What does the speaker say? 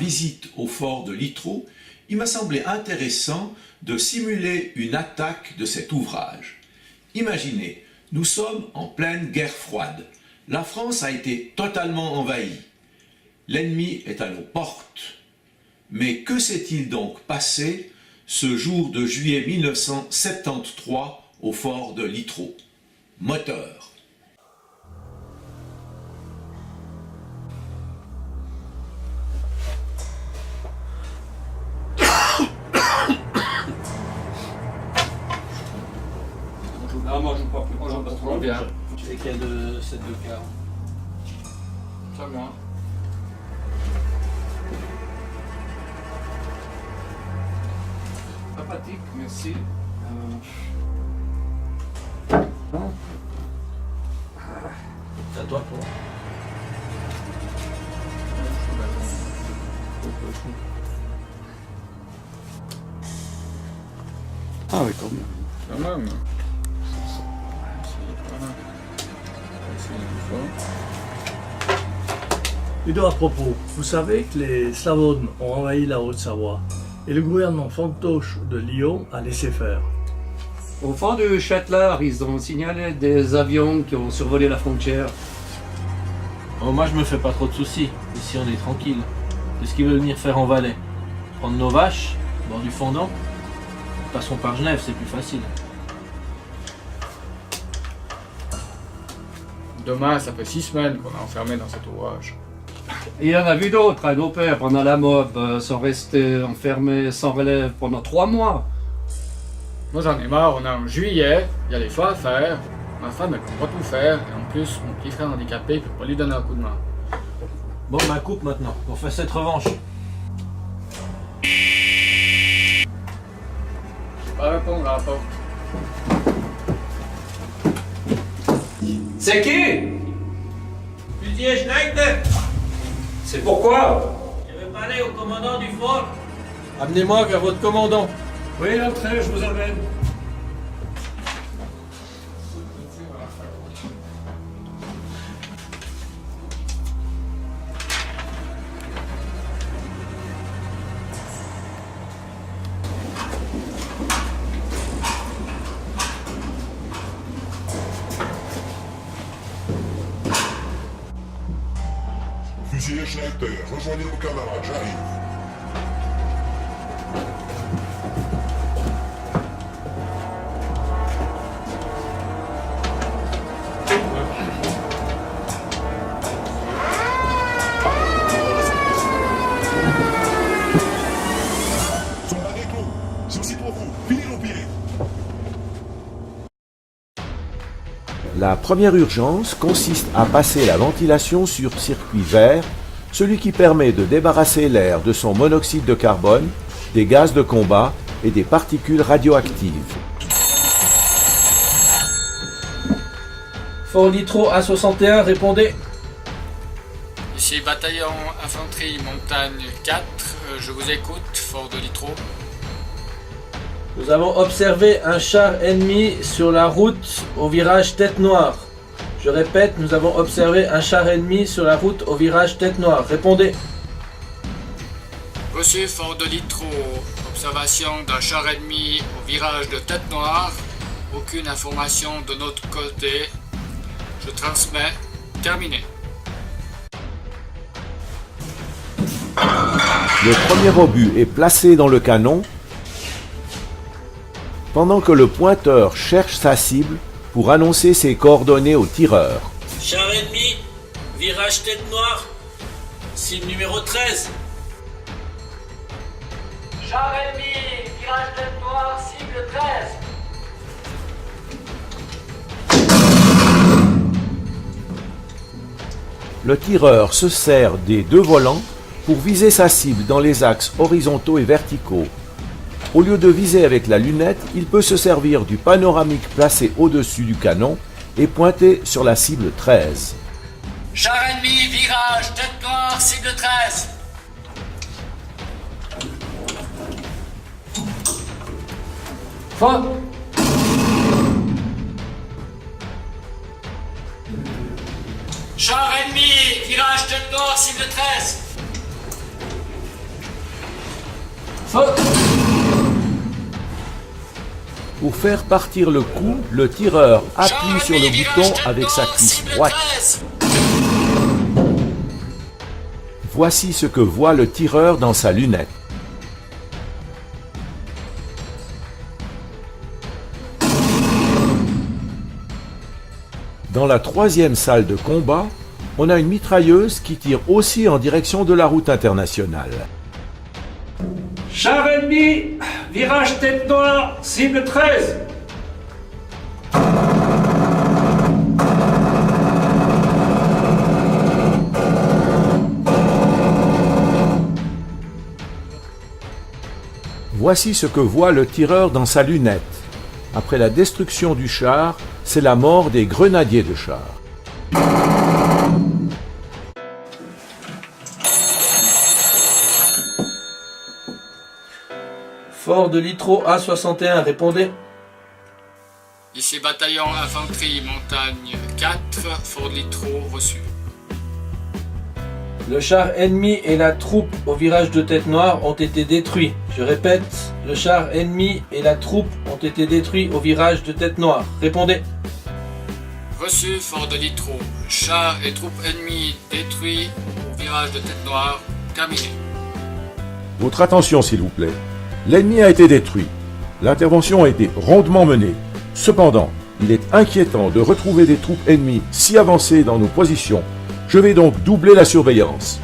visite au fort de Littrot, il m'a semblé intéressant de simuler une attaque de cet ouvrage. Imaginez, nous sommes en pleine guerre froide. La France a été totalement envahie. L'ennemi est à nos portes. Mais que s'est-il donc passé ce jour de juillet 1973 au fort de Littrot? Moteur. Non, moi je joue pas plus. Moi j'en passe trop bien. Et quel de ces deux cas? Ça moi. Sympathique, merci. C'est à toi pour. Ah oui, quand même. Quand même. Ludo, à propos, vous savez que les Slavones ont envahi la Haute-Savoie et le gouvernement fantoche de Lyon a laissé faire. Au fond du Châtelard, ils ont signalé des avions qui ont survolé la frontière. Oh, moi, je me fais pas trop de soucis. Ici, on est tranquille. Qu'est-ce qu'ils veulent venir faire en Valais? Prendre nos vaches, boire du fondant? Passons par Genève, c'est plus facile. Demain, ça fait 6 semaines qu'on est enfermé dans cet ouvrage. Et il y en a vu d'autres, nos pères, pendant la mob, sont restés enfermés sans relève pendant 3 mois. Moi j'en ai marre, on est en juillet, il y a des choix à faire. Ma femme elle peut pas tout faire, et en plus mon petit frère handicapé peut pas lui donner un coup de main. Bon, ma coupe maintenant, on fait cette revanche. Pas répondre à la porte. C'est qui? Fusilier Schneider, C'est pourquoi? je vais parler au commandant du fort. Amenez-moi vers votre commandant. Oui, entrez, je vous amène. Fusilier Schneider, rejoignez vos camarades, j'arrive. Soldats des clous, c'est aussi pour vous, finis nos pieds. La première urgence consiste à passer la ventilation sur circuit vert, celui qui permet de débarrasser l'air de son monoxyde de carbone, des gaz de combat et des particules radioactives. Fort Littrot A61, répondez. Ici bataillon infanterie montagne 4, je vous écoute, fort de Littrot. Nous avons observé un char ennemi sur la route au virage Tête Noire. Je répète, nous avons observé un char ennemi sur la route au virage Tête Noire. Répondez. Reçu fort de Littrot, observation d'un char ennemi au virage de Tête Noire, aucune information de notre côté. Je transmets, terminé. Le premier obus est placé dans le canon, pendant que le pointeur cherche sa cible pour annoncer ses coordonnées au tireur. Char ennemi, virage Tête Noire, cible numéro 13. Char ennemi, virage Tête Noire, cible 13. Le tireur se sert des deux volants pour viser sa cible dans les axes horizontaux et verticaux. Au lieu de viser avec la lunette, il peut se servir du panoramique placé au-dessus du canon et pointer sur la cible 13. Char ennemi, virage Tête Noire, cible 13. Fort. Char ennemi, virage Tête Noire, cible 13. Faute. Pour faire partir le coup, le tireur appuie sur le bouton avec sa cuisse droite. Voici ce que voit le tireur dans sa lunette. Dans la troisième salle de combat, on a une mitrailleuse qui tire aussi en direction de la route internationale. Char ennemi, virage tête noire, cible 13. Voici ce que voit le tireur dans sa lunette. Après la destruction du char, c'est la mort des grenadiers de char. Fort de Litro A61, répondez. Ici bataillon infanterie montagne 4, Fort de Litro, reçu. Le char ennemi et la troupe au virage de Tête Noire ont été détruits. Je répète, le char ennemi et la troupe ont été détruits au virage de Tête Noire. Répondez. Reçu, Fort de Litro. Chars et troupes ennemies détruits au virage de Tête Noire, terminé. Votre attention s'il vous plaît. L'ennemi a été détruit. L'intervention a été rondement menée. Cependant, il est inquiétant de retrouver des troupes ennemies si avancées dans nos positions. Je vais donc doubler la surveillance.